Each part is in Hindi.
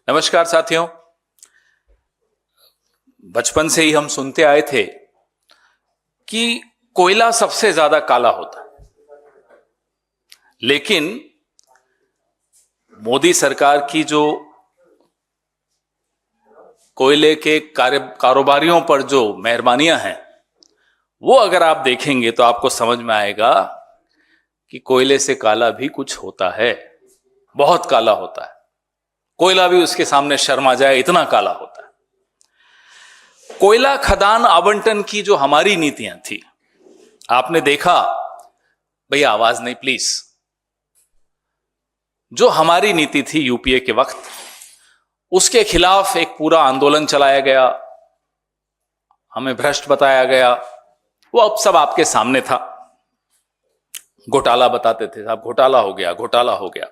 नमस्कार साथियों। बचपन से ही हम सुनते आए थे कि कोयला सबसे ज्यादा काला होता है, लेकिन मोदी सरकार की जो कोयले के कारोबारियों पर जो मेहरबानियां हैं, वो अगर आप देखेंगे तो आपको समझ में आएगा कि कोयले से काला भी कुछ होता है, बहुत काला होता है। कोयला भी उसके सामने शर्मा जाए, इतना काला होता है। कोयला खदान आवंटन की जो हमारी नीतियां थी, आपने देखा, भैया आवाज नहीं प्लीज, जो हमारी नीति थी यूपीए के वक्त, उसके खिलाफ एक पूरा आंदोलन चलाया गया, हमें भ्रष्ट बताया गया। वो अब सब आपके सामने था। घोटाला बताते थे, साहब घोटाला हो गया, घोटाला हो गया।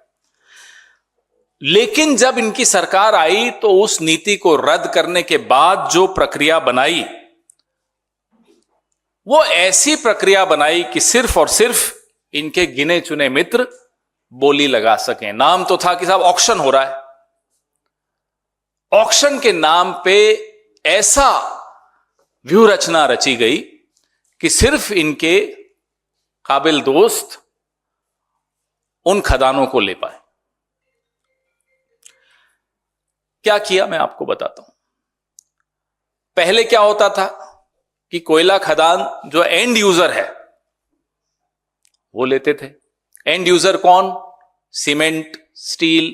लेकिन जब इनकी सरकार आई तो उस नीति को रद्द करने के बाद जो प्रक्रिया बनाई, वो ऐसी प्रक्रिया बनाई कि सिर्फ और सिर्फ इनके गिने चुने मित्र बोली लगा सकें। नाम तो था कि साहब ऑक्शन हो रहा है। ऑक्शन के नाम पे ऐसा व्यूह रचना रची गई कि सिर्फ इनके काबिल दोस्त उन खदानों को ले पाए। क्या किया मैं आपको बताता हूं। पहले क्या होता था कि कोयला खदान जो एंड यूजर है वो लेते थे। एंड यूजर कौन? सीमेंट, स्टील,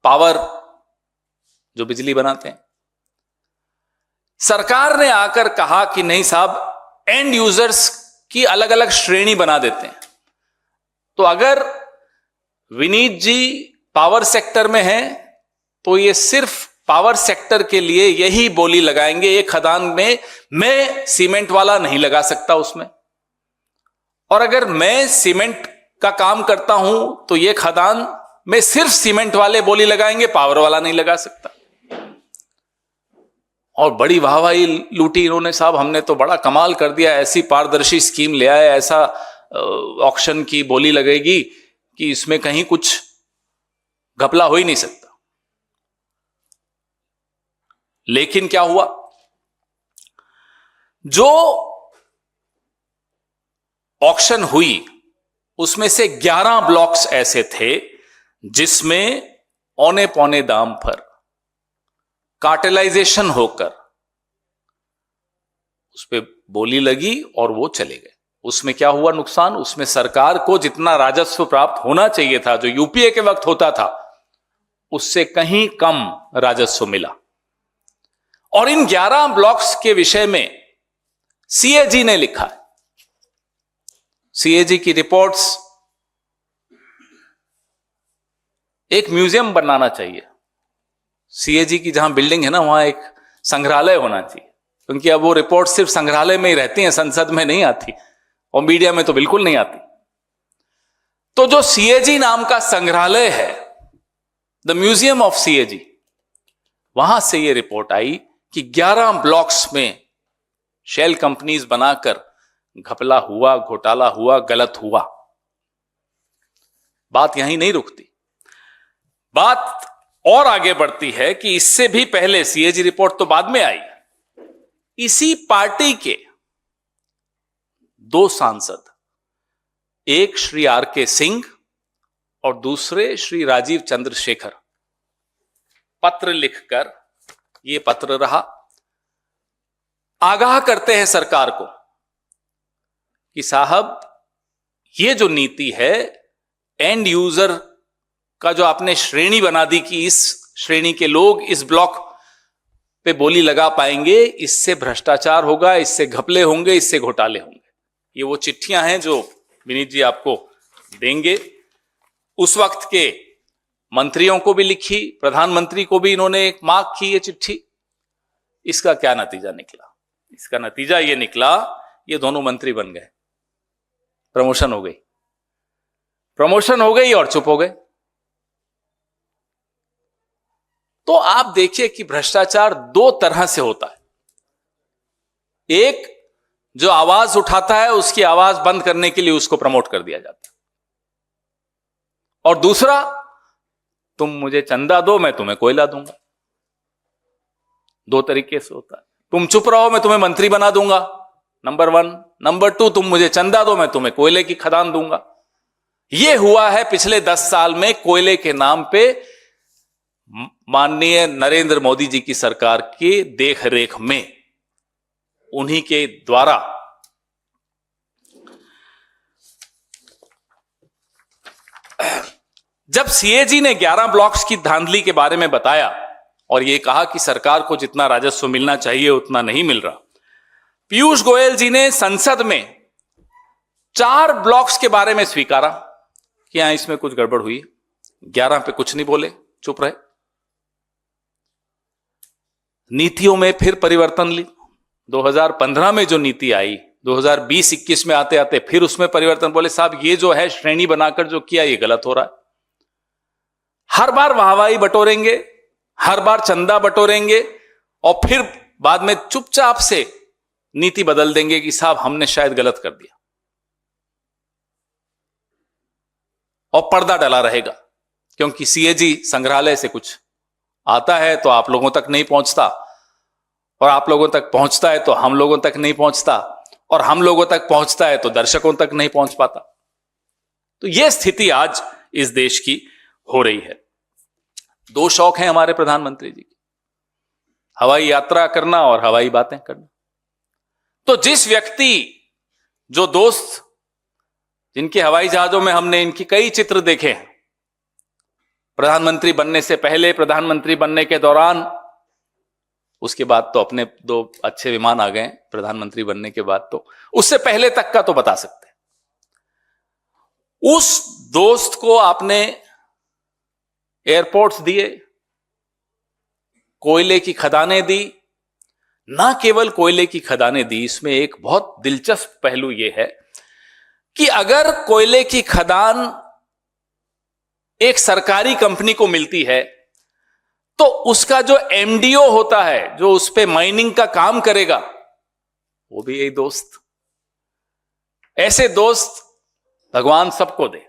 पावर, जो बिजली बनाते हैं। सरकार ने आकर कहा कि नहीं साहब, एंड यूजर्स की अलग अलग श्रेणी बना देते हैं। तो अगर विनीत जी पावर सेक्टर में हैं तो ये सिर्फ पावर सेक्टर के लिए यही बोली लगाएंगे। एक खदान में मैं सीमेंट वाला नहीं लगा सकता उसमें, और अगर मैं सीमेंट का काम करता हूं तो ये खदान में सिर्फ सीमेंट वाले बोली लगाएंगे, पावर वाला नहीं लगा सकता। और बड़ी वाहवाही लूटी इन्होंने, साहब हमने तो बड़ा कमाल कर दिया, ऐसी पारदर्शी स्कीम ले आए, ऐसा ऑक्शन की बोली लगेगी कि इसमें कहीं कुछ घपला हो ही नहीं सकता। लेकिन क्या हुआ, जो ऑक्शन हुई उसमें से 11 ब्लॉक्स ऐसे थे जिसमें औने पौने दाम पर कार्टेलाइजेशन होकर उस पर बोली लगी और वो चले गए। उसमें क्या हुआ नुकसान? उसमें सरकार को जितना राजस्व प्राप्त होना चाहिए था, जो यूपीए के वक्त होता था, उससे कहीं कम राजस्व मिला। और इन 11 ब्लॉक्स के विषय में सीएजी ने लिखा है। सीएजी की रिपोर्ट्स, एक म्यूजियम बनाना चाहिए। सीएजी की जहां बिल्डिंग है ना, वहां एक संग्रहालय होना चाहिए, क्योंकि अब वो रिपोर्ट सिर्फ संग्रहालय में ही रहती हैं, संसद में नहीं आती, और मीडिया में तो बिल्कुल नहीं आती। तो जो सीएजी नाम का संग्रहालय है, द म्यूजियम ऑफ सीएजी, वहां से ये रिपोर्ट आई कि 11 ब्लॉक्स में शेल कंपनीज बनाकर घपला हुआ, घोटाला हुआ, गलत हुआ। बात यहीं नहीं रुकती, बात और आगे बढ़ती है कि इससे भी पहले, सीएजी रिपोर्ट तो बाद में आई, इसी पार्टी के 2 सांसद, एक श्री आर.के. सिंह और दूसरे श्री राजीव चंद्रशेखर, पत्र लिखकर, ये पत्र रहा, आगाह करते हैं सरकार को कि साहब ये जो नीति है, एंड यूजर का जो आपने श्रेणी बना दी कि इस श्रेणी के लोग इस ब्लॉक पे बोली लगा पाएंगे, इससे भ्रष्टाचार होगा, इससे घपले होंगे, इससे घोटाले होंगे। ये वो चिट्ठियां हैं जो विनीत जी आपको देंगे। उस वक्त के मंत्रियों को भी लिखी, प्रधानमंत्री को भी इन्होंने एक मार्क की ये चिट्ठी। इसका क्या नतीजा निकला? इसका नतीजा ये निकला, ये दोनों मंत्री बन गए, प्रमोशन हो गई, प्रमोशन हो गई और चुप हो गए। तो आप देखिए कि भ्रष्टाचार 2 तरह से होता है। एक, जो आवाज उठाता है उसकी आवाज बंद करने के लिए उसको प्रमोट कर दिया जाता है, और दूसरा, तुम मुझे चंदा दो, मैं तुम्हें कोयला दूंगा। दो तरीके से होता है। तुम चुप रहो, मैं तुम्हें मंत्री बना दूंगा, नंबर 1। नंबर 2, तुम मुझे चंदा दो, मैं तुम्हें कोयले की खदान दूंगा। यह हुआ है पिछले 10 साल में कोयले के नाम पे माननीय नरेंद्र मोदी जी की सरकार की देखरेख में, उन्हीं के द्वारा। जब सीएजी ने 11 ब्लॉक्स की धांधली के बारे में बताया और यह कहा कि सरकार को जितना राजस्व मिलना चाहिए उतना नहीं मिल रहा, पीयूष गोयल जी ने संसद में 4 ब्लॉक्स के बारे में स्वीकारा कि यहां इसमें कुछ गड़बड़ हुई। 11 पे कुछ नहीं बोले, चुप रहे। नीतियों में फिर परिवर्तन ली। 2015 में जो नीति आई, 2020-21 में आते आते फिर उसमें परिवर्तन। बोले साहब ये जो है श्रेणी बनाकर जो किया ये गलत हो रहा है। हर बार वाहवाही बटोरेंगे, हर बार चंदा बटोरेंगे और फिर बाद में चुपचाप से नीति बदल देंगे कि साहब हमने शायद गलत कर दिया, और पर्दा डला रहेगा। क्योंकि सीएजी संग्रहालय से कुछ आता है तो आप लोगों तक नहीं पहुंचता, और आप लोगों तक पहुंचता है तो हम लोगों तक नहीं पहुंचता, और हम लोगों तक पहुंचता है तो दर्शकों तक नहीं पहुंच पाता। तो यह स्थिति आज इस देश की हो रही है। 2 शौक हैं हमारे प्रधानमंत्री जी की, हवाई यात्रा करना और हवाई बातें करना। तो जिस व्यक्ति, जो दोस्त जिनके हवाई जहाजों में हमने इनकी कई चित्र देखे हैं, प्रधानमंत्री बनने से पहले, प्रधानमंत्री बनने के दौरान, उसके बाद तो अपने 2 अच्छे विमान आ गए प्रधानमंत्री बनने के बाद, तो उससे पहले तक का तो बता सकते हैं। उस दोस्त को आपने एयरपोर्ट्स दिए, कोयले की खदानें दी। ना केवल कोयले की खदानें दी, इसमें एक बहुत दिलचस्प पहलू यह है कि अगर कोयले की खदान एक सरकारी कंपनी को मिलती है तो उसका जो एमडीओ होता है, जो उस पे माइनिंग का काम करेगा, वो भी यही दोस्त। ऐसे दोस्त भगवान सबको दे।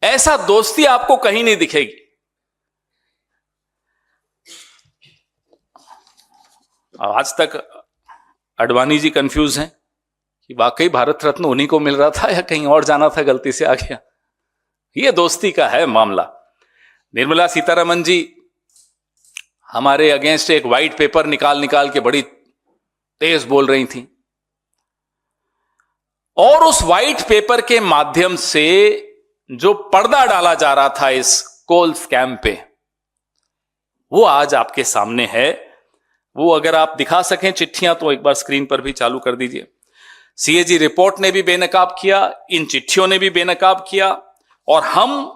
ऐसा दोस्ती आपको कहीं नहीं दिखेगी। आज तक अडवाणी जी कंफ्यूज हैं कि वाकई भारत रत्न उन्हीं को मिल रहा था या कहीं और जाना था, गलती से आ गया। यह दोस्ती का है मामला। निर्मला सीतारमण जी हमारे अगेंस्ट एक व्हाइट पेपर निकाल के बड़ी तेज बोल रही थी, और उस व्हाइट पेपर के माध्यम से जो पर्दा डाला जा रहा था इस कोल स्कैम पे, वो आज आपके सामने है। वो अगर आप दिखा सकें चिट्ठियां तो एक बार स्क्रीन पर भी चालू कर दीजिए। सीएजी रिपोर्ट ने भी बेनकाब किया, इन चिट्ठियों ने भी बेनकाब किया, और हम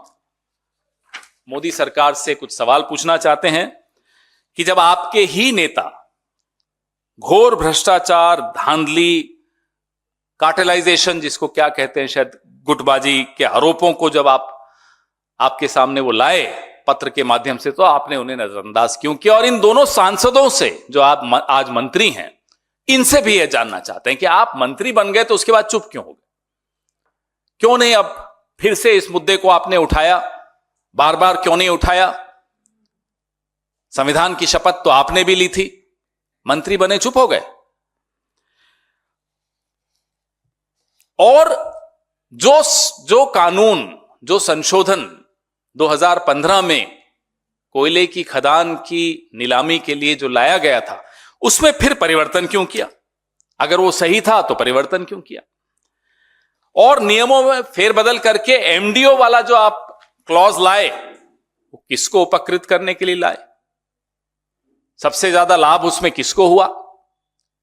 मोदी सरकार से कुछ सवाल पूछना चाहते हैं कि जब आपके ही नेता घोर भ्रष्टाचार, धांधली, कार्टेलाइजेशन, जिसको क्या कहते हैं, शायद गुटबाजी के आरोपों को जब आपके सामने वो लाए पत्र के माध्यम से, तो आपने उन्हें नजरअंदाज क्यों किया? और इन दोनों सांसदों से जो आप आज मंत्री हैं, इनसे भी यह जानना चाहते हैं कि आप मंत्री बन गए तो उसके बाद चुप क्यों हो गए? क्यों नहीं अब फिर से इस मुद्दे को आपने उठाया? बार बार क्यों नहीं उठाया? संविधान की शपथ तो आपने भी ली थी, मंत्री बने, चुप हो गए। और जो कानून, जो संशोधन 2015 में कोयले की खदान की नीलामी के लिए जो लाया गया था, उसमें फिर परिवर्तन क्यों किया? अगर वो सही था तो परिवर्तन क्यों किया? और नियमों में फेरबदल करके एमडीओ वाला जो आप क्लॉज लाए, वो किसको उपकृत करने के लिए लाए? सबसे ज्यादा लाभ उसमें किसको हुआ?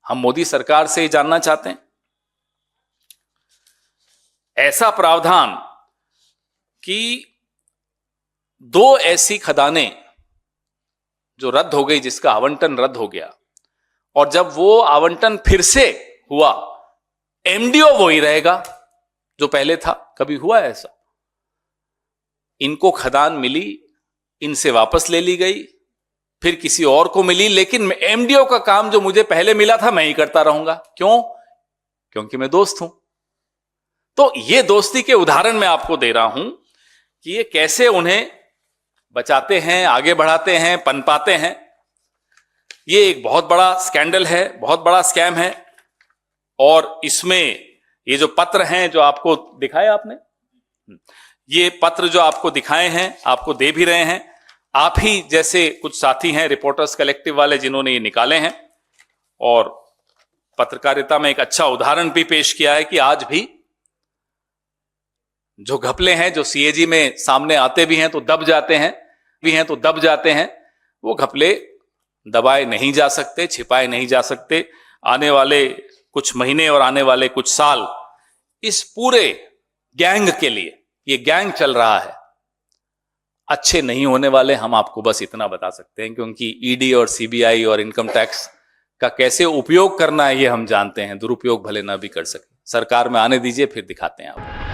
हम मोदी सरकार से ही जानना चाहते हैं। ऐसा प्रावधान कि 2 ऐसी खदानें जो रद्द हो गई, जिसका आवंटन रद्द हो गया, और जब वो आवंटन फिर से हुआ, एमडीओ वो ही रहेगा जो पहले था। कभी हुआ है ऐसा? इनको खदान मिली, इनसे वापस ले ली गई, फिर किसी और को मिली, लेकिन एमडीओ का काम जो मुझे पहले मिला था मैं ही करता रहूंगा। क्यों? क्योंकि मैं दोस्त हूं। तो ये दोस्ती के उदाहरण मैं आपको दे रहा हूं कि ये कैसे उन्हें बचाते हैं, आगे बढ़ाते हैं, पनपाते हैं। ये एक बहुत बड़ा स्कैंडल है, बहुत बड़ा स्कैम है। और इसमें ये जो पत्र हैं जो आपको दिखाए आपने, ये पत्र जो आपको दिखाए हैं, आपको दे भी रहे हैं, आप ही जैसे कुछ साथी हैं रिपोर्टर्स कलेक्टिव वाले जिन्होंने ये निकाले हैं। और पत्रकारिता में एक अच्छा उदाहरण भी पेश किया है कि आज भी जो घपले हैं जो सीएजी में सामने आते भी हैं तो दब जाते हैं, वो घपले दबाए नहीं जा सकते, छिपाए नहीं जा सकते। आने वाले कुछ महीने और आने वाले कुछ साल इस पूरे गैंग के लिए, ये गैंग चल रहा है, अच्छे नहीं होने वाले। हम आपको बस इतना बता सकते हैं, क्योंकि ईडी और सीबीआई और इनकम टैक्स का कैसे उपयोग करना है ये हम जानते हैं, दुरुपयोग भले ना भी कर सके। सरकार में आने दीजिए, फिर दिखाते हैं आपको।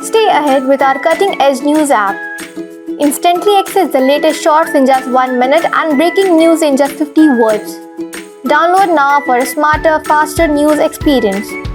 Stay ahead with our cutting-edge news app. Instantly access the latest shorts in just 1 minute and breaking news in just 50 words. Download now for a smarter, faster news experience.